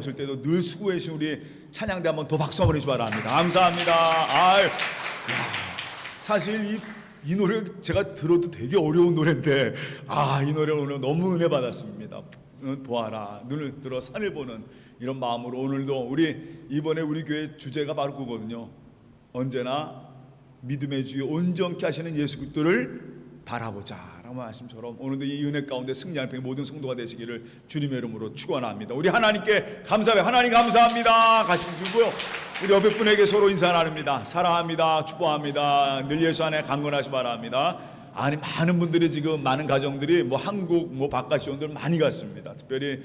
오실 때도 늘 수고해 주신 우리 찬양대 한번 더 박수 한번 해주시기 바랍니다. 감사합니다. 아유, 사실 이 노래 제가 들어도 되게 어려운 노래인데 이 노래 오늘 너무 은혜 받았습니다. 보아라 눈을 들어 산을 보는 이런 마음으로 오늘도 이번에 우리 교회 주제가 바로 그거거든요. 언제나 믿음의 주여 온전케 하시는 예수 그리스도를 바라보자 라는 말씀처럼 오늘도 이 은혜 가운데 승리하는 모든 성도가 되시기를 주님의 이름으로 축원합니다. 우리 하나님께 감사해요. 하나님 감사합니다. 같이 들고요. 우리 옆에 분에게 서로 인사 나눕니다. 사랑합니다. 축복합니다. 늘 예수 안에 강건하시 바랍니다. 아니 많은 분들이 지금 많은 가정들이 한국 바깥 지원들 많이 갔습니다. 특별히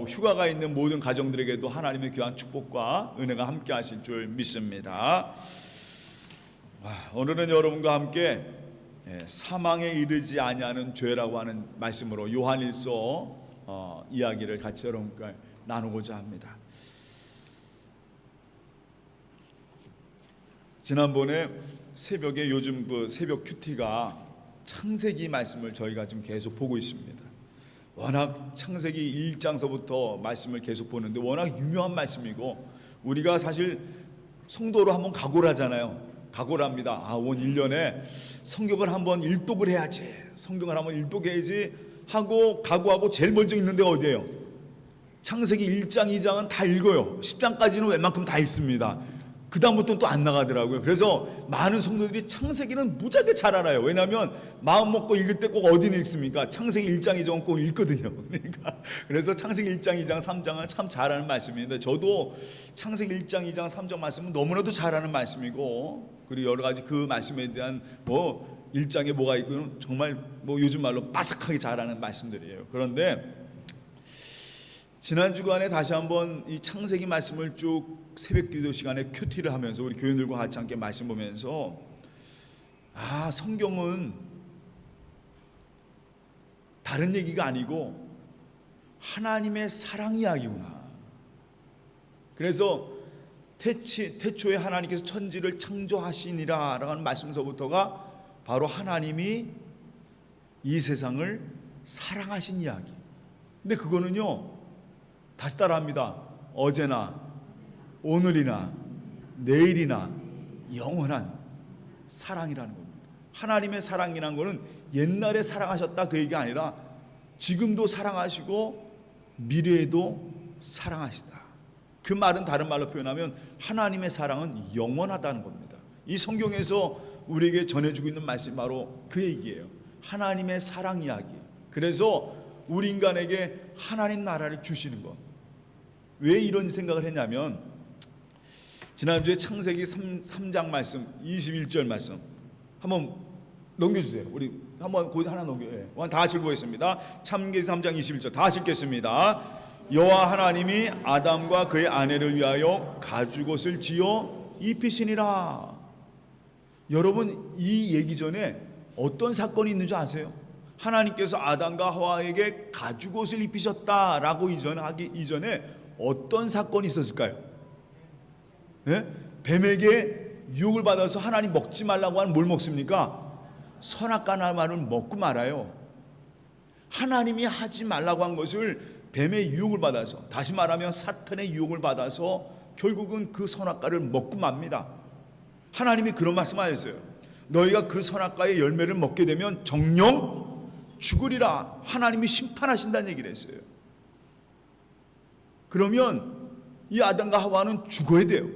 휴가가 있는 모든 가정들에게도 하나님의 귀한 축복과 은혜가 함께 하실 줄 믿습니다. 오늘은 여러분과 함께 사망에 이르지 아니하는 죄라고 하는 말씀으로 요한일서 이야기를 같이 여러분과 나누고자 합니다. 지난번에 새벽에 요즘 새벽 큐티가 창세기 말씀을 저희가 지금 계속 보고 있습니다. 워낙 창세기 1장서부터 말씀을 계속 보는데 워낙 유명한 말씀이고 우리가 사실 성도로 한번 각오를 하잖아요. 각오를 합니다. 온 1년에 성경을 한번 일독을 해야지, 성경을 한번 일독해야지 하고 각오하고 제일 먼저 읽는 데가 어디예요? 창세기 1장 2장은 다 읽어요. 10장까지는 웬만큼 다 읽습니다. 그 다음부터는 또 안 나가더라고요. 그래서 많은 성도들이 창세기는 무지하게 잘 알아요. 왜냐하면 마음 먹고 읽을 때 꼭 어디는 읽습니까? 창세기 1장 2장은 꼭 읽거든요. 그래서 창세기 1장 2장 3장은 참 잘하는 말씀인데 저도 창세기 1장 2장 3장 말씀은 너무나도 잘하는 말씀이고 그리고 여러 가지 그 말씀에 대한 1장에 뭐가 있고 정말 요즘 말로 빠삭하게 잘하는 말씀들이에요. 그런데 지난 주간에 다시 한번 이 창세기 말씀을 쭉 새벽 기도 시간에 큐티를 하면서 우리 교인들과 같이 함께 말씀 보면서 성경은 다른 얘기가 아니고 하나님의 사랑 이야기구나. 그래서 태초에 하나님께서 천지를 창조하시니라 라는 말씀서부터가 바로 하나님이 이 세상을 사랑하신 이야기. 근데 그거는요 다시 따라합니다. 어제나 오늘이나 내일이나 영원한 사랑이라는 겁니다. 하나님의 사랑이라는 것은 옛날에 사랑하셨다 그 얘기가 아니라 지금도 사랑하시고 미래에도 사랑하시다. 그 말은 다른 말로 표현하면 하나님의 사랑은 영원하다는 겁니다. 이 성경에서 우리에게 전해주고 있는 말씀이 바로 그 얘기예요. 하나님의 사랑 이야기. 그래서 우리 인간에게 하나님 나라를 주시는 것. 왜 이런 생각을 했냐면 지난주에 창세기 3장 말씀 21절 말씀 한번 넘겨주세요. 우리 한번 곧 하나 넘겨요. 다 같이 보겠습니다. 창세기 3장 21절 다 같이 읽겠습니다. 여호와 하나님이 아담과 그의 아내를 위하여 가죽옷을 지어 입히시니라. 여러분 이 얘기 전에 어떤 사건이 있는 줄 아세요? 하나님께서 아담과 하와에게 가죽옷을 입히셨다라고 하기 이전에 어떤 사건이 있었을까요? 뱀에게 유혹을 받아서 하나님 먹지 말라고 하는 뭘 먹습니까? 선악과 나무를 먹고 말아요. 하나님이 하지 말라고 한 것을 뱀의 유혹을 받아서 다시 말하면 사탄의 유혹을 받아서 결국은 그 선악과를 먹고 맙니다. 하나님이 그런 말씀하셨어요. 너희가 그 선악과의 열매를 먹게 되면 정녕 죽으리라. 하나님이 심판하신다는 얘기를 했어요. 그러면 이 아담과 하와는 죽어야 돼요.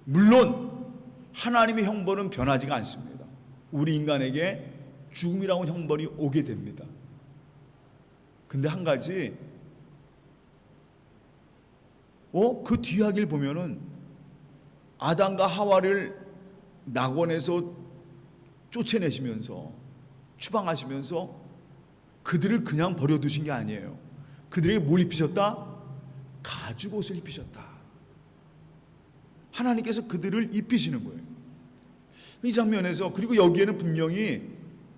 물론 하나님의 형벌은 변하지가 않습니다. 우리 인간에게 죽음이라고 하는 형벌이 오게 됩니다. 근데 한 가지 그 뒤이야기를 보면은 아담과 하와를 낙원에서 쫓아내시면서 추방하시면서 그들을 그냥 버려두신 게 아니에요. 그들에게 뭘 입히셨다? 가죽옷을 입히셨다. 하나님께서 그들을 입히시는 거예요. 이 장면에서 그리고 여기에는 분명히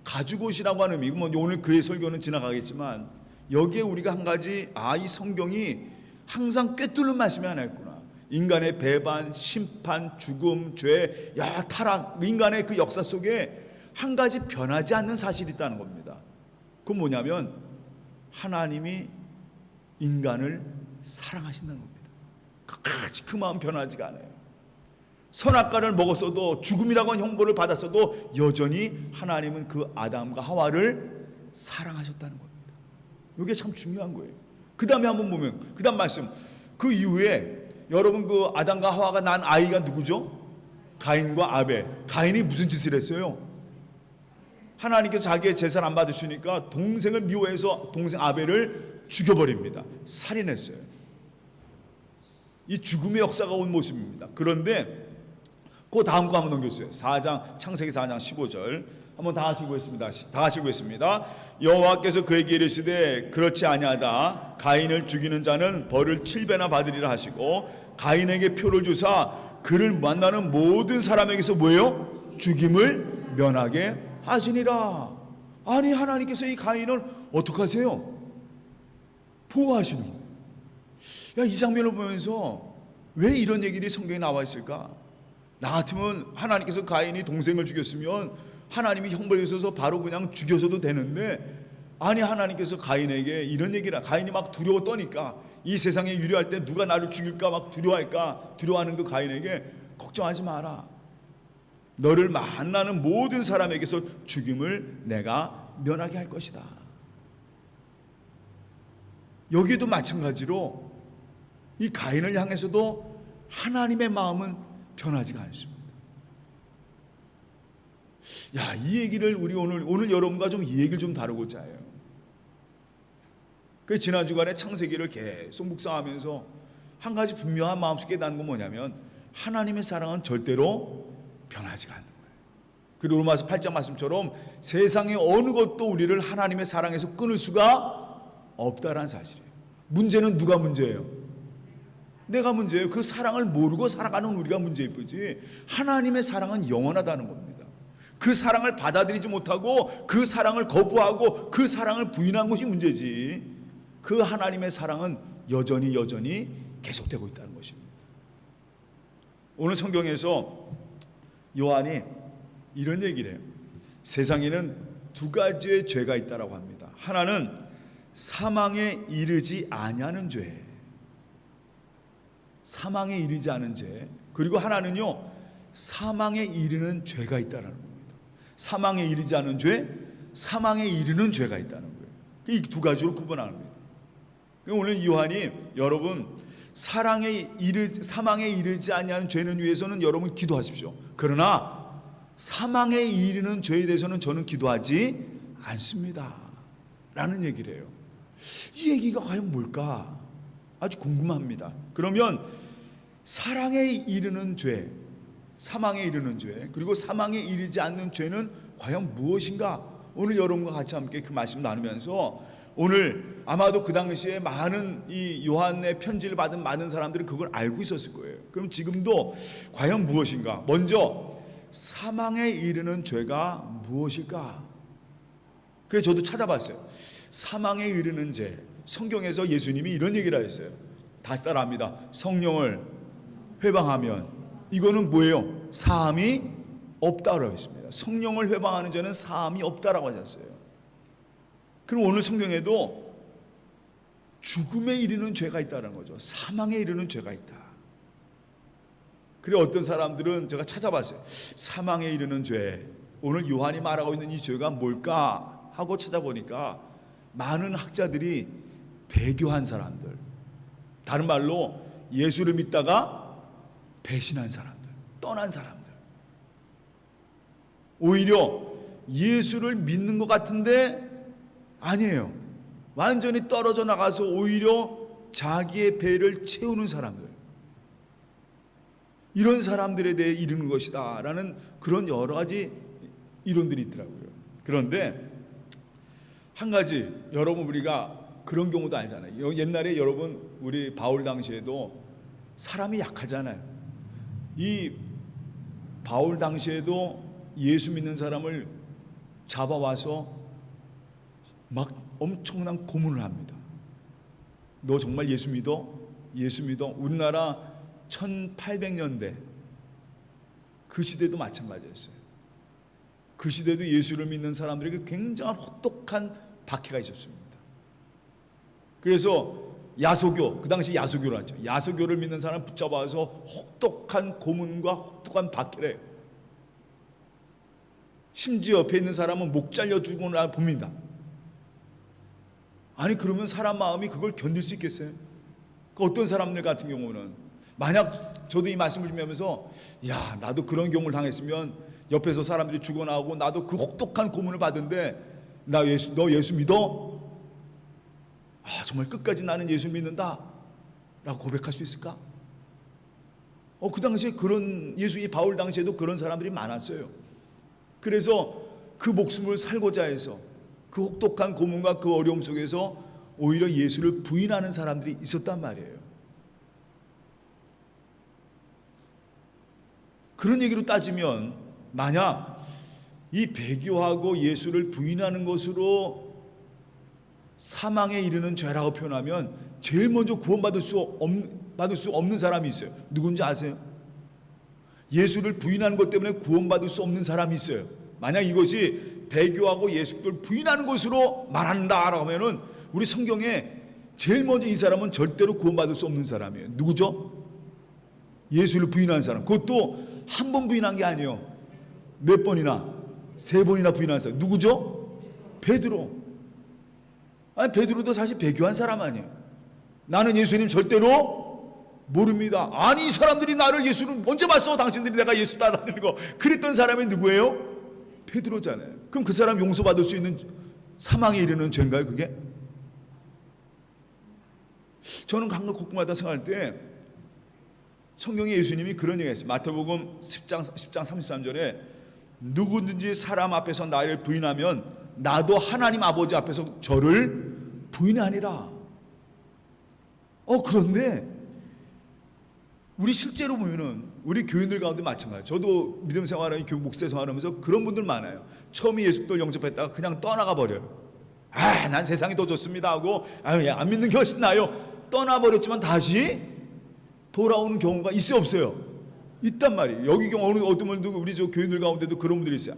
가죽옷이라고 하는 의미 오늘 그의 설교는 지나가겠지만 여기에 우리가 한 가지 이 성경이 항상 꿰뚫는 말씀이 하나 있구나. 인간의 배반, 심판, 죽음, 죄, 타락 인간의 그 역사 속에 한 가지 변하지 않는 사실이 있다는 겁니다. 그건 뭐냐면 하나님이 인간을 사랑하신다는 겁니다. 끝까지 그 마음 변하지가 않아요. 선악과를 먹었어도, 죽음이라고 하는 형벌을 받았어도 여전히 하나님은 그 아담과 하와를 사랑하셨다는 겁니다. 이게 참 중요한 거예요. 그 다음에 한번 보면, 그 다음 말씀, 그 이후에 여러분 그 아담과 하와가 난 아이가 누구죠? 가인과 아벨. 가인이 무슨 짓을 했어요? 하나님께서 자기의 제사를 안 받으시니까 동생을 미워해서 동생 아벨을 죽여버립니다. 살인했어요. 이 죽음의 역사가 온 모습입니다. 그런데 그 다음 거 한번 넘겨주세요. 4장, 창세기 4장 15절 한번 다 같이 보겠습니다. 다 같이 보겠습니다. 여호와께서 그에게 이르시되 그렇지 아니하다. 가인을 죽이는 자는 벌을 7배나 받으리라 하시고 가인에게 표를 주사 그를 만나는 모든 사람에게서 뭐예요? 죽임을 면하게 하시니라. 아니 하나님께서 이 가인을 어떻게 하세요? 보호하시는 거예요. 야, 이 장면을 보면서 왜 이런 얘기들이 성경에 나와 있을까? 나 같으면 하나님께서 가인이 동생을 죽였으면 하나님이 형벌이 있어서 바로 그냥 죽여서도 되는데, 아니 하나님께서 가인에게 이런 얘기를, 가인이 막 두려워 떠니까, 이 세상에 유리할 때 누가 나를 죽일까 막 두려워하는 그 가인에게 걱정하지 마라. 너를 만나는 모든 사람에게서 죽임을 내가 면하게 할 것이다. 여기도 마찬가지로 이 가인을 향해서도 하나님의 마음은 변하지가 않습니다. 야, 이 얘기를 우리 오늘 여러분과 좀 이 얘기를 좀 다루고자 해요. 그 지난 주간에 창세기를 계속 묵상하면서 한 가지 분명한 마음속에 깨닫는 건 뭐냐면 하나님의 사랑은 절대로 변하지가 않는 거예요. 그리고 로마서 8장 말씀처럼 세상의 어느 것도 우리를 하나님의 사랑에서 끊을 수가 없다라는 사실이에요. 문제는 누가 문제예요? 내가 문제예요. 그 사랑을 모르고 살아가는 우리가 문제일 뿐이지 하나님의 사랑은 영원하다는 겁니다. 그 사랑을 받아들이지 못하고 그 사랑을 거부하고 그 사랑을 부인한 것이 문제지, 그 하나님의 사랑은 여전히 계속되고 있다는 것입니다. 오늘 성경에서 요한이 이런 얘기를 해요. 세상에는 두 가지의 죄가 있다라고 합니다. 하나는 사망에 이르지 아니하는 죄, 사망에 이르지 않은 죄, 그리고 하나는요 사망에 이르는 죄가 있다라는 겁니다. 사망에 이르지 않은 죄, 사망에 이르는 죄가 있다는 거예요. 이 두 가지로 구분하는 겁니다. 오늘 요한이 여러분 사망에 이르지 아니하는 죄는 위해서는 여러분 기도하십시오. 그러나 사망에 이르는 죄에 대해서는 저는 기도하지 않습니다 라는 얘기를 해요. 이 얘기가 과연 뭘까? 아주 궁금합니다. 그러면 사랑에 이르는 죄, 사망에 이르는 죄, 그리고 사망에 이르지 않는 죄는 과연 무엇인가? 오늘 여러분과 같이 함께 그 말씀 나누면서, 오늘 아마도 그 당시에 많은 이 요한의 편지를 받은 많은 사람들은 그걸 알고 있었을 거예요. 그럼 지금도 과연 무엇인가? 먼저 사망에 이르는 죄가 무엇일까? 그래서 저도 찾아봤어요. 사망에 이르는 죄, 성경에서 예수님이 이런 얘기를 했어요. 다시 따라합니다. 성령을 회방하면 이거는 뭐예요? 사함이 없다고 했습니다. 성령을 회방하는 죄는 사함이 없다라고 하셨어요. 그럼 오늘 성경에도 죽음에 이르는 죄가 있다는 거죠. 사망에 이르는 죄가 있다. 그래 어떤 사람들은 제가 찾아봤어요. 사망에 이르는 죄, 오늘 요한이 말하고 있는 이 죄가 뭘까 하고 찾아보니까 많은 학자들이 배교한 사람들, 다른 말로 예수를 믿다가 배신한 사람들, 떠난 사람들, 오히려 예수를 믿는 것 같은데 아니에요. 완전히 떨어져 나가서 오히려 자기의 배를 채우는 사람들, 이런 사람들에 대해 이르는 것이다 라는 그런 여러 가지 이론들이 있더라고요. 그런데 한 가지, 여러분 우리가 그런 경우도 알잖아요. 옛날에 여러분 우리 바울 당시에도 사람이 약하잖아요. 이 바울 당시에도 예수 믿는 사람을 잡아와서 막 엄청난 고문을 합니다. 너 정말 예수 믿어? 예수 믿어? 우리나라 1800년대 그 시대도 마찬가지였어요. 그 시대도 예수를 믿는 사람들에게 굉장한 혹독한 박해가 있었습니다. 그래서 야소교, 그 당시 야소교를 하죠. 야소교를 믿는 사람 붙잡아서 혹독한 고문과 혹독한 박해를, 심지어 옆에 있는 사람은 목 잘려 죽거나 봅니다. 아니 그러면 사람 마음이 그걸 견딜 수 있겠어요? 그 어떤 사람들 같은 경우는, 만약 저도 이 말씀을 준비하면서 야 나도 그런 경우를 당했으면 옆에서 사람들이 죽어나오고 나도 그 혹독한 고문을 받은데 너 예수 믿어? 아 정말 끝까지 나는 예수 믿는다 라고 고백할 수 있을까? 그 당시에 그런, 이 바울 당시에도 그런 사람들이 많았어요. 그래서 그 목숨을 살고자 해서 그 혹독한 고문과 그 어려움 속에서 오히려 예수를 부인하는 사람들이 있었단 말이에요. 그런 얘기로 따지면 만약 이 배교하고 예수를 부인하는 것으로 사망에 이르는 죄라고 표현하면 제일 먼저 구원받을 수 없는 사람이 있어요. 누군지 아세요? 예수를 부인하는 것 때문에 구원받을 수 없는 사람이 있어요. 만약 이것이 배교하고 예수를 부인하는 것으로 말한다라고 하면은 우리 성경에 제일 먼저 이 사람은 절대로 구원받을 수 없는 사람이에요. 누구죠? 예수를 부인하는 사람. 그것도 한 번 부인한 게 아니에요. 몇 번이나? 3번이나 부인한 사람. 누구죠? 베드로. 아니 베드로도 사실 배교한 사람 아니에요. 나는 예수님 절대로 모릅니다. 아니 이 사람들이 나를 예수를 언제 봤어? 당신들이 내가 예수 따라다니는 거. 그랬던 사람이 누구예요? 베드로잖아요. 그럼 그 사람 용서받을 수 있는 사망에 이르는 죄인가요 그게? 저는 강력 곡마다 생각할 때 성경에 예수님이 그런 얘기 했어요. 마태복음 10장 33절에 누구든지 사람 앞에서 나를 부인하면 나도 하나님 아버지 앞에서 저를 부인하니라. 그런데 우리 실제로 보면은 우리 교인들 가운데 마찬가지예요. 저도 믿음 생활하는 교육 목사 생활하면서 그런 분들 많아요. 처음에 예수를 영접했다가 그냥 떠나가 버려요. 난 세상이 더 좋습니다 하고 안 믿는 게 훨씬 나아요. 떠나버렸지만 다시 돌아오는 경우가 있어요 없어요? 있단 말이에요. 여기 경우 어떤 분들 우리 저 교인들 가운데도 그런 분들이 있어요.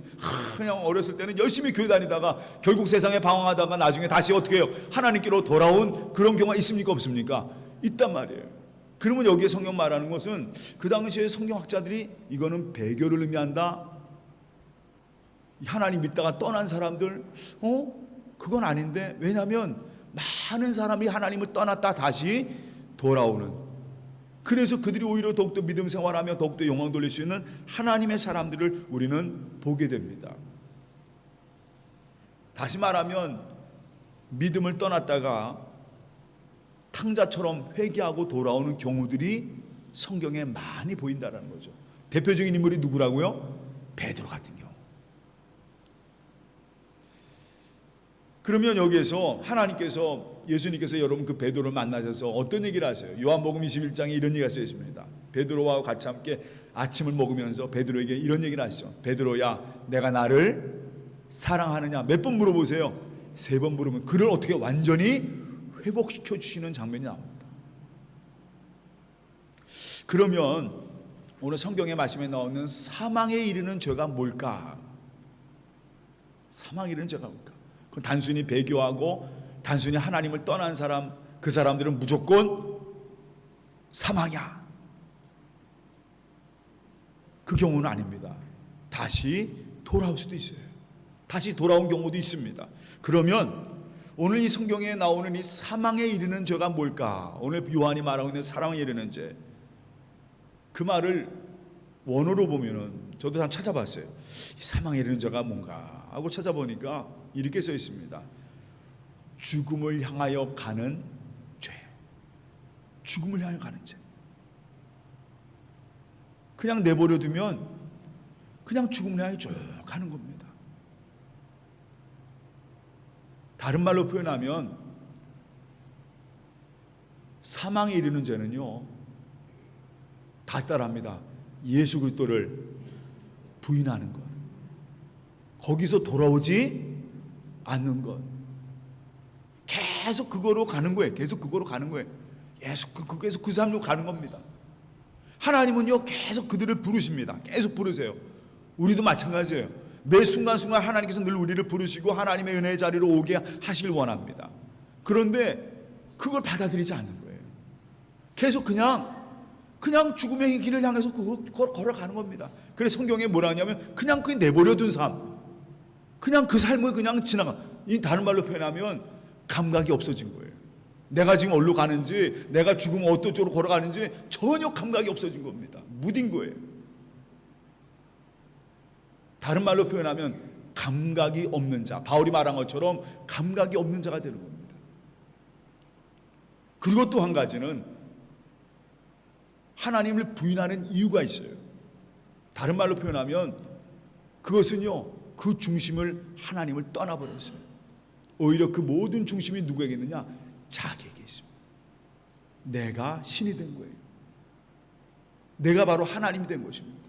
그냥 어렸을 때는 열심히 교회 다니다가 결국 세상에 방황하다가 나중에 다시 어떻게 해요? 하나님께로 돌아온 그런 경우가 있습니까 없습니까? 있단 말이에요. 그러면 여기에 성경 말하는 것은 그 당시에 성경학자들이 이거는 배교를 의미한다. 하나님 믿다가 떠난 사람들 그건 아닌데, 왜냐하면 많은 사람이 하나님을 떠났다 다시 돌아오는, 그래서 그들이 오히려 더욱더 믿음 생활하며 더욱더 영광 돌릴 수 있는 하나님의 사람들을 우리는 보게 됩니다. 다시 말하면 믿음을 떠났다가 탕자처럼 회개하고 돌아오는 경우들이 성경에 많이 보인다는 거죠. 대표적인 인물이 누구라고요? 베드로 같은 경우. 그러면 여기에서 하나님께서, 예수님께서 여러분 그 베드로를 만나셔서 어떤 얘기를 하세요? 요한복음 21장에 이런 얘기가 쓰여 있습니다. 베드로와 같이 함께 아침을 먹으면서 베드로에게 이런 얘기를 하시죠. 베드로야, 내가 나를 사랑하느냐? 몇 번 물어보세요? 3번 물으면 그를 어떻게 완전히 회복시켜 주시는 장면이 나옵니다. 그러면 오늘 성경의 말씀에 나오는 사망에 이르는 죄가 뭘까? 사망에 이르는 죄가 뭘까? 그건 단순히 배교하고 단순히 하나님을 떠난 사람, 그 사람들은 무조건 사망이야. 그 경우는 아닙니다. 다시 돌아올 수도 있어요. 다시 돌아온 경우도 있습니다. 그러면 오늘 이 성경에 나오는 이 사망에 이르는 죄가 뭘까? 오늘 요한이 말하고 있는 사망에 이르는 죄, 그 말을 원어로 보면은 저도 한번 찾아봤어요. 이 사망에 이르는 죄가 뭔가 하고 찾아보니까 이렇게 써 있습니다. 죽음을 향하여 가는 죄. 죽음을 향하여 가는 죄. 그냥 내버려 두면 그냥 죽음을 향해 쭉 가는 겁니다. 다른 말로 표현하면 사망에 이르는 죄는요, 다시 따라합니다. 예수 그리스도를 부인하는 것, 거기서 돌아오지 않는 것, 계속 그거로 가는 거예요. 계속 그거로 가는 거예요. 계속 그 삶으로 가는 겁니다. 하나님은요 계속 그들을 부르십니다. 계속 부르세요. 우리도 마찬가지예요. 매 순간순간 하나님께서 늘 우리를 부르시고 하나님의 은혜의 자리로 오게 하시길 원합니다. 그런데 그걸 받아들이지 않는 거예요. 계속 그냥 죽음의 길을 향해서 그걸 걸어가는 겁니다. 그래서 성경에 뭐라 하냐면 그냥 그 내버려둔 삶, 그냥 그 삶을 그냥 지나가. 이 다른 말로 표현하면 감각이 없어진 거예요. 내가 지금 어디로 가는지, 내가 죽으면 어떤 쪽으로 걸어가는지 전혀 감각이 없어진 겁니다. 무딘 거예요. 다른 말로 표현하면 감각이 없는 자, 바울이 말한 것처럼 감각이 없는 자가 되는 겁니다. 그리고 또 한 가지는 하나님을 부인하는 이유가 있어요. 다른 말로 표현하면 그것은요, 그 중심을 하나님을 떠나버렸어요. 오히려 그 모든 중심이 누구에게 있느냐? 자기에게 있습니다. 내가 신이 된 거예요. 내가 바로 하나님이 된 것입니다.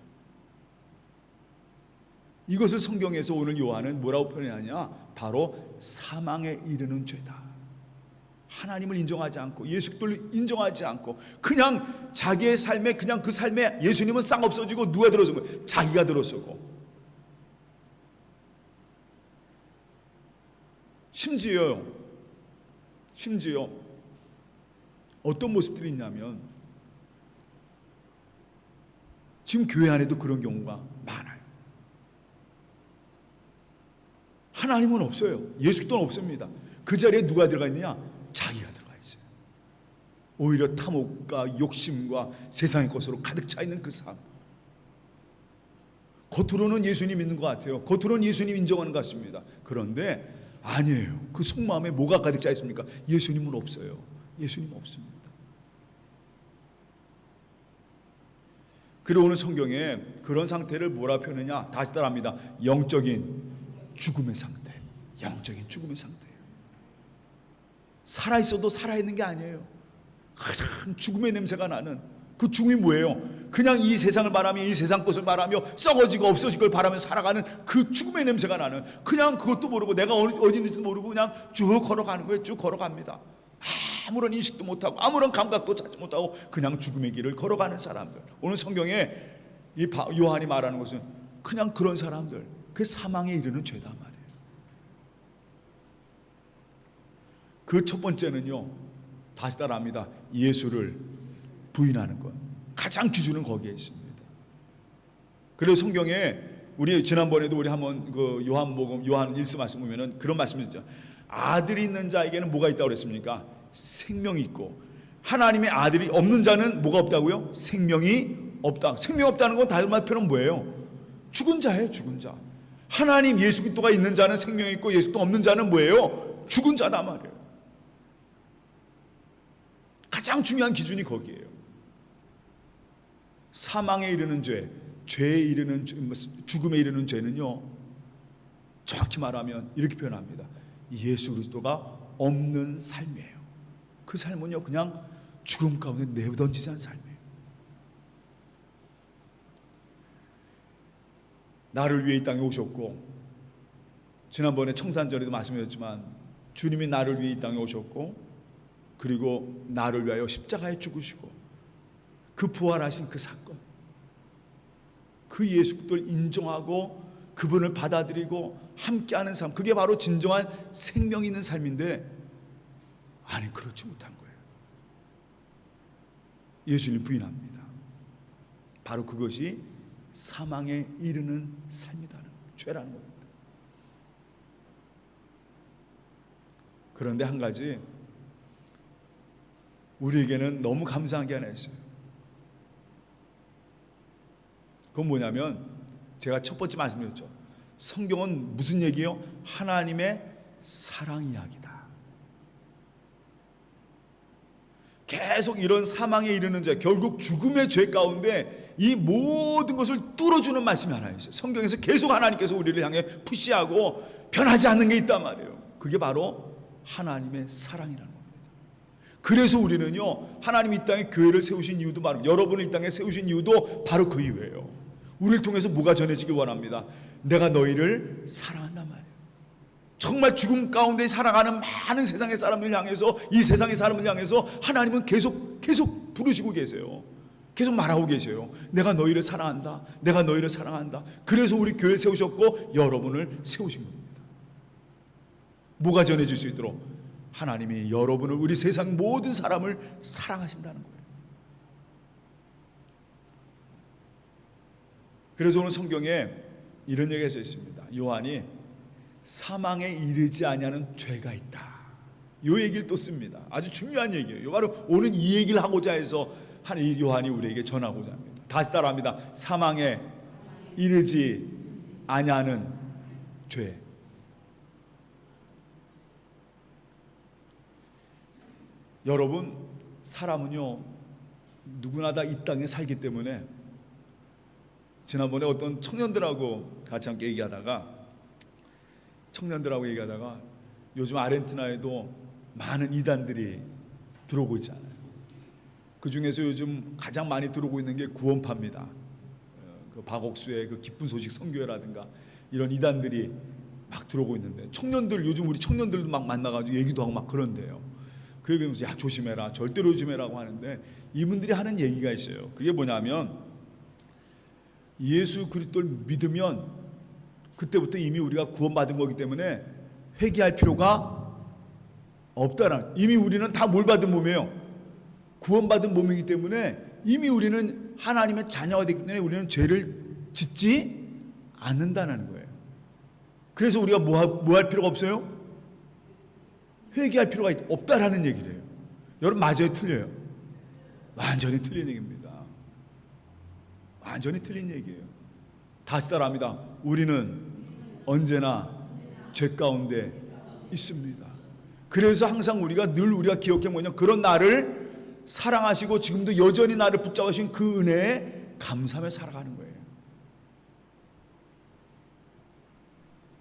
이것을 성경에서 오늘 요한은 뭐라고 표현하냐? 바로 사망에 이르는 죄다. 하나님을 인정하지 않고 예수 그리스도를 인정하지 않고 그냥 자기의 삶에, 그냥 그 삶에 예수님은 싹 없어지고 누가 들어선 거예요? 자기가 들어서고. 심지어 어떤 모습들이 있냐면 지금 교회 안에도 그런 경우가 많아요. 하나님은 없어요. 예수 그리스도는 없습니다. 그 자리에 누가 들어가 있느냐? 자기가 들어가 있어요. 오히려 탐욕과 욕심과 세상의 것으로 가득 차 있는 그 삶. 겉으로는 예수님 믿는 것 같아요. 겉으로는 예수님 인정하는 것 같습니다. 그런데 아니에요. 그 속마음에 뭐가 가득 차 있습니까? 예수님은 없어요. 예수님은 없습니다. 그리고 오늘 성경에 그런 상태를 뭐라 표현하냐? 다시 따라합니다. 영적인 죽음의 상태. 영적인 죽음의 상태예요. 살아있어도 살아있는 게 아니에요. 그냥 죽음의 냄새가 나는 그 죽음이 뭐예요? 그냥 이 세상을 바라며 이 세상 것을 바라며 썩어지고 없어지고 바라며 살아가는 그 죽음의 냄새가 나는, 그냥 그것도 모르고 내가 어디 있는지도 모르고 그냥 쭉 걸어가는 거예요. 쭉 걸어갑니다. 아무런 인식도 못하고 아무런 감각도 찾지 못하고 그냥 죽음의 길을 걸어가는 사람들. 오늘 성경에 이 요한이 말하는 것은 그냥 그런 사람들, 그 사망에 이르는 죄다 말이에요. 그 첫 번째는요, 다시 따라합니다. 예수를 부인하는 것. 가장 기준은 거기에 있습니다. 그리고 성경에 우리 지난번에도 우리 한번 그 요한복음 요한 1서 말씀 보면은 그런 말씀이 있죠. 아들이 있는 자에게는 뭐가 있다고 그랬습니까? 생명이 있고, 하나님의 아들이 없는 자는 뭐가 없다고요? 생명이 없다. 생명 없다는 건 다른 말 표현은 뭐예요? 죽은 자예요. 죽은 자. 하나님 예수 그리스도가 있는 자는 생명이 있고 예수 그리스도 없는 자는 뭐예요? 죽은 자다 말이에요. 가장 중요한 기준이 거기에요. 사망에 이르는 죄, 죄에 이르는 죽음에 이르는 죄는요, 정확히 말하면 이렇게 표현합니다. 예수 그리스도가 없는 삶이에요. 그 삶은요, 그냥 죽음 가운데 내던지지 않은 삶이에요. 나를 위해 이 땅에 오셨고, 지난번에 청산절에도 말씀드렸지만 주님이 나를 위해 이 땅에 오셨고, 그리고 나를 위하여 십자가에 죽으시고, 그 부활하신 그 사건, 그 예수 그리스도를 인정하고 그분을 받아들이고 함께하는 삶, 그게 바로 진정한 생명이 있는 삶인데, 아니 그렇지 못한 거예요. 예수님 부인합니다. 바로 그것이 사망에 이르는 삶이라는, 죄라는 겁니다. 그런데 한 가지 우리에게는 너무 감사한 게 하나 있어요. 그건 뭐냐면 제가 첫 번째 말씀드렸죠. 성경은 무슨 얘기예요? 하나님의 사랑 이야기다. 계속 이런 사망에 이르는 죄, 결국 죽음의 죄 가운데 이 모든 것을 뚫어주는 말씀이 하나 있어요. 성경에서 계속 하나님께서 우리를 향해 푸시하고 변하지 않는 게 있단 말이에요. 그게 바로 하나님의 사랑이라는 겁니다. 그래서 우리는요, 하나님이 이 땅에 교회를 세우신 이유도 바로, 여러분을 이 땅에 세우신 이유도 바로 그 이유예요. 우리를 통해서 뭐가 전해지길 원합니다. 내가 너희를 사랑한단 말이에요. 정말 죽음 가운데 살아가는 많은 세상의 사람을 향해서, 이 세상의 사람을 향해서 하나님은 계속 부르시고 계세요. 계속 말하고 계세요. 내가 너희를 사랑한다. 내가 너희를 사랑한다. 그래서 우리 교회를 세우셨고 여러분을 세우신 겁니다. 뭐가 전해질 수 있도록? 하나님이 여러분을, 우리 세상 모든 사람을 사랑하신다는 거예요. 그래서 오늘 성경에 이런 얘기가 써 있습니다. 요한이 사망에 이르지 아니하는 죄가 있다, 이 얘기를 또 씁니다. 아주 중요한 얘기예요. 바로 오늘 이 얘기를 하고자 해서 요한이 우리에게 전하고자 합니다. 다시 따라합니다. 사망에 이르지 아니하는 죄. 여러분, 사람은요 누구나 다 이 땅에 살기 때문에, 지난번에 어떤 청년들하고 같이 함께 얘기하다가 요즘 아르헨티나에도 많은 이단들이 들어오고 있잖아요. 그 중에서 요즘 가장 많이 들어오고 있는 게 구원파입니다. 그 박옥수의 그 기쁜 소식 선교회라든가 이런 이단들이 막 들어오고 있는데, 청년들, 요즘 우리 청년들도 막 만나가지고 얘기도 하고 막 그런데요. 그 얘기하면서 야, 조심해라, 절대로 조심해라고 하는데, 이분들이 하는 얘기가 있어요. 그게 뭐냐면, 예수 그리스도를 믿으면 그때부터 이미 우리가 구원받은 거기 때문에 회개할 필요가 없다라는, 이미 우리는 다 뭘 받은 몸이에요? 구원받은 몸이기 때문에 이미 우리는 하나님의 자녀가 되기 때문에 우리는 죄를 짓지 않는다는 거예요. 그래서 우리가 뭐 할 필요가 없어요? 회개할 필요가 없다라는 얘기를 해요. 여러분, 맞아요, 틀려요? 완전히 틀린 얘기입니다. 완전히 틀린 얘기예요. 다시 따라합니다. 우리는 언제나 죄 가운데 있습니다. 그래서 항상 우리가 기억해 뭐냐, 그런 나를 사랑하시고 지금도 여전히 나를 붙잡으신 그 은혜에 감사하며 살아가는 거예요.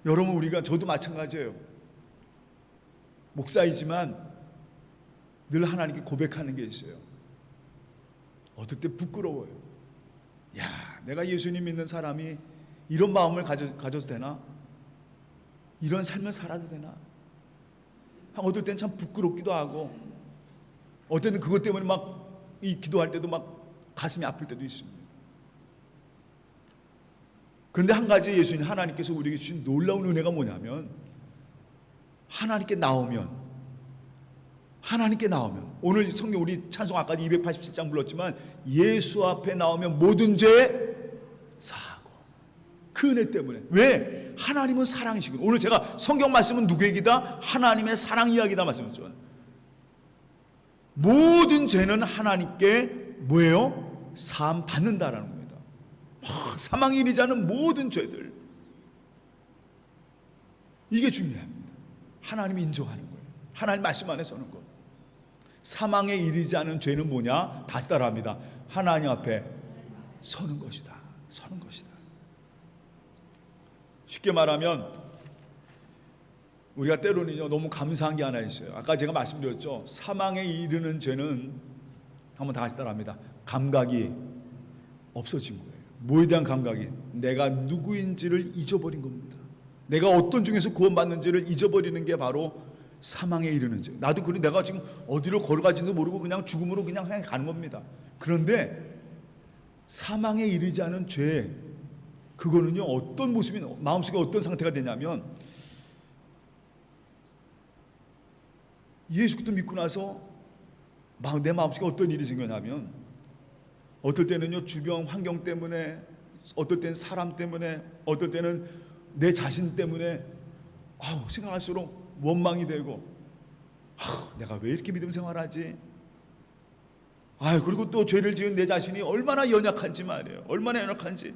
여러분, 저도 마찬가지예요. 목사이지만 늘 하나님께 고백하는 게 있어요. 어떨 때 부끄러워요. 야, 내가 예수님 믿는 사람이 이런 마음을 가져도 되나? 이런 삶을 살아도 되나? 어떨 때는 참 부끄럽기도 하고, 어떨 때는 그것 때문에 막 이 기도할 때도 막 가슴이 아플 때도 있습니다. 그런데 한 가지 예수님, 하나님께서 우리에게 주신 놀라운 은혜가 뭐냐면, 하나님께 나오면 오늘 성경 우리 찬송 아까 287장 불렀지만, 예수 앞에 나오면 모든 죄 사하고, 그 은혜 때문에. 왜? 하나님은 사랑이시거든요. 오늘 제가 성경 말씀은 누구 얘기다? 하나님의 사랑 이야기다 말씀했죠. 모든 죄는 하나님께 뭐예요? 사함 받는다라는 겁니다. 사망에 이르지 않은 모든 죄들, 이게 중요합니다. 하나님이 인정하는 거예요. 하나님 말씀 안에 서는 것. 사망에 이르지 않은 죄는 뭐냐? 다시 따라합니다. 하나님 앞에 서는 것이다. 서는 것이다. 쉽게 말하면 우리가 때로는요 너무 감사한 게 하나 있어요. 아까 제가 말씀드렸죠. 사망에 이르는 죄는, 한번 다시 따라합니다. 감각이 없어진 거예요. 뭐에 대한 감각이? 내가 누구인지를 잊어버린 겁니다. 내가 어떤 중에서 구원받는지를 잊어버리는 게 바로 사망에 이르는 죄. 나도 그래, 내가 지금 어디로 걸어가지도 모르고 그냥 죽음으로 그냥 가는 겁니다. 그런데 사망에 이르지 않은 죄, 그거는요 어떤 모습이, 마음속에 어떤 상태가 되냐면, 예수 그리스도 믿고 나서 내 마음속에 어떤 일이 생겨나면, 어떨 때는요 주변 환경 때문에, 어떨 때는 사람 때문에, 어떨 때는 내 자신 때문에 생각할수록 원망이 되고, 내가 왜 이렇게 믿음 생활하지? 그리고 또 죄를 지은 내 자신이 얼마나 연약한지 말이에요. 얼마나 연약한지.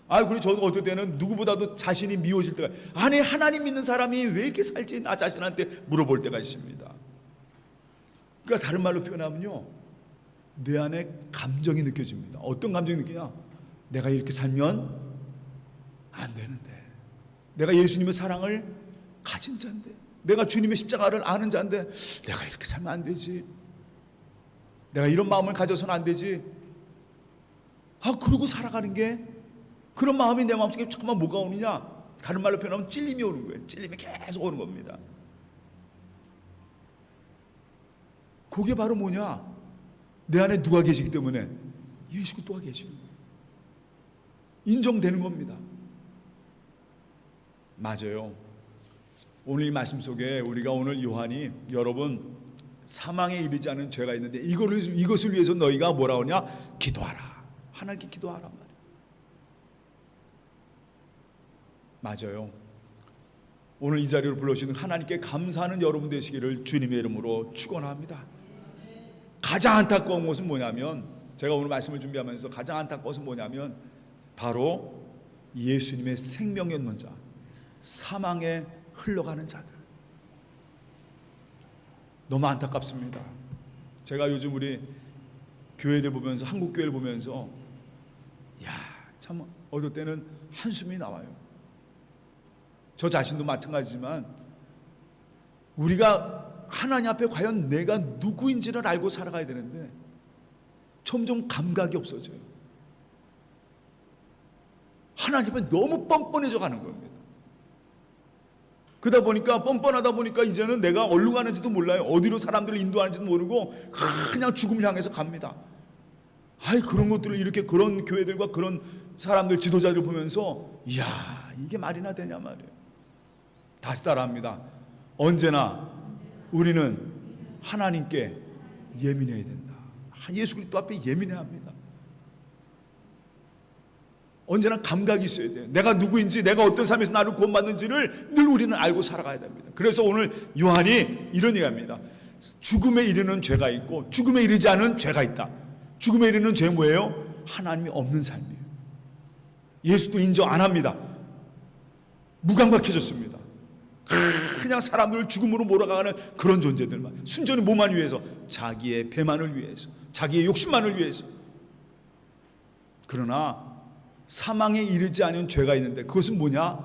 그리고 저도 어떨 때는 누구보다도 자신이 미워질 때가, 아니 하나님 믿는 사람이 왜 이렇게 살지? 나 자신한테 물어볼 때가 있습니다. 그러니까 다른 말로 표현하면요, 내 안에 감정이 느껴집니다. 어떤 감정이 느끼냐? 내가 이렇게 살면 안 되는데, 내가 예수님의 사랑을 가진 자인데, 내가 주님의 십자가를 아는 자인데 내가 이렇게 살면 안 되지. 내가 이런 마음을 가져서는 안 되지. 그러고 살아가는 게, 그런 마음이 내 마음속에 잠깐만 뭐가 오느냐? 다른 말로 표현하면 찔림이 오는 거예요. 찔림이 계속 오는 겁니다. 그게 바로 뭐냐? 내 안에 누가 계시기 때문에? 예수 그리스도가 계시는 거예요. 인정되는 겁니다. 맞아요. 오늘 이 말씀 속에 우리가 오늘 요한이 여러분 사망에 이르지 않은 죄가 있는데 이것을 위해서 너희가 뭐라 하냐? 기도하라. 하나님께 기도하라 말이에요. 맞아요. 오늘 이 자리로 불러주시는 하나님께 감사하는 여러분 되시기를 주님의 이름으로 축원합니다. 가장 안타까운 것은 뭐냐면, 제가 오늘 말씀을 준비하면서 가장 안타까운 것은 뭐냐면 바로 예수님의 생명이었는 자, 사망에 흘러가는 자들. 너무 안타깝습니다. 제가 요즘 우리 교회들 보면서, 한국 교회를 보면서 참 어떨 때는 한숨이 나와요. 저 자신도 마찬가지지만 우리가 하나님 앞에 과연 내가 누구인지를 알고 살아가야 되는데 점점 감각이 없어져요. 하나님 앞에 너무 뻔뻔해져 가는 겁니다. 그러다 보니까, 뻔뻔하다 보니까 이제는 내가 어디로 가는지도 몰라요. 어디로 사람들을 인도하는지도 모르고 그냥 죽음을 향해서 갑니다. 그런 것들을 이렇게, 그런 교회들과 그런 사람들, 지도자들 보면서 이게 말이나 되냐 말이에요. 다시 따라합니다. 언제나 우리는 하나님께 예민해야 된다. 예수 그리스도 앞에 예민해야 합니다. 언제나 감각이 있어야 돼요. 내가 누구인지, 내가 어떤 삶에서 나를 구원받는지를 늘 우리는 알고 살아가야 됩니다. 그래서 오늘 요한이 이런 얘기합니다. 죽음에 이르는 죄가 있고 죽음에 이르지 않은 죄가 있다. 죽음에 이르는 죄는 뭐예요? 하나님이 없는 삶이에요. 예수도 인정 안 합니다. 무감각해졌습니다. 그냥 사람들을 죽음으로 몰아가는 그런 존재들만, 순전히 몸만 위해서, 자기의 배만을 위해서, 자기의 욕심만을 위해서. 그러나 사망에 이르지 않은 죄가 있는데 그것은 뭐냐?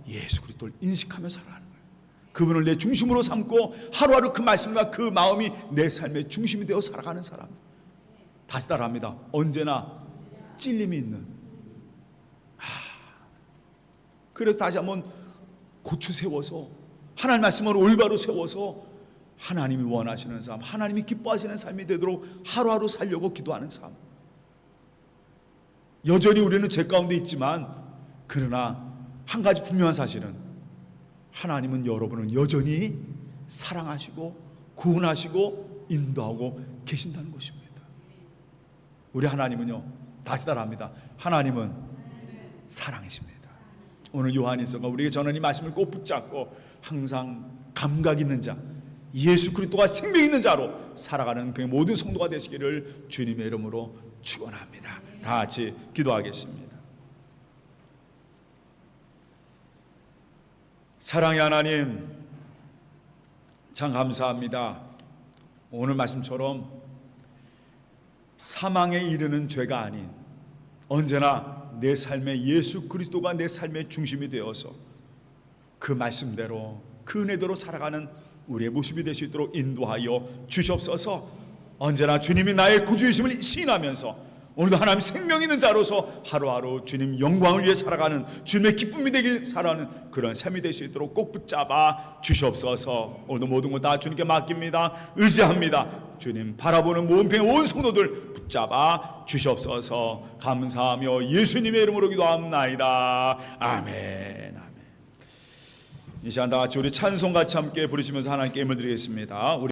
예수 그리스도를 인식하며 살아가는 거예요. 그분을 내 중심으로 삼고 하루하루 그 말씀과 그 마음이 내 삶의 중심이 되어 살아가는 사람들. 다시 따라합니다. 언제나 찔림이 있는. 그래서 다시 한번 고추 세워서 하나님 말씀으로 올바로 세워서 하나님이 원하시는 삶, 하나님이 기뻐하시는 삶이 되도록 하루하루 살려고 기도하는 삶. 여전히 우리는 죄 가운데 있지만, 그러나 한 가지 분명한 사실은 하나님은 여러분을 여전히 사랑하시고 구원하시고 인도하고 계신다는 것입니다. 우리 하나님은요, 다시 따라합니다. 하나님은 사랑이십니다. 오늘 요한일서가 우리에게 전하는 이 말씀을 꼭 붙잡고 항상 감각 있는 자, 예수 그리스도가 생명 있는 자로 살아가는 그 모든 성도가 되시기를 주님의 이름으로 축원합니다. 다 같이 기도하겠습니다. 사랑의 하나님, 참 감사합니다. 오늘 말씀처럼 사망에 이르는 죄가 아닌 언제나 내 삶에 예수 그리스도가 내 삶의 중심이 되어서 그 말씀대로, 그 은혜대로 살아가는 우리의 모습이 될 수 있도록 인도하여 주시옵소서. 언제나 주님이 나의 구주이심을 시인하면서 오늘도 하나님 생명 있는 자로서 하루하루 주님 영광을 위해 살아가는, 주님의 기쁨이 되길 살아가는 그런 삶이 될 수 있도록 꼭 붙잡아 주시옵소서. 오늘도 모든 것 다 주님께 맡깁니다. 의지합니다. 주님 바라보는 모든 온 성도들 붙잡아 주시옵소서. 감사하며 예수님의 이름으로 기도합나이다. 아멘. 아멘. 이 시간 다 같이 우리 찬송 같이 함께 부르시면서 하나님께 예물 드리겠습니다.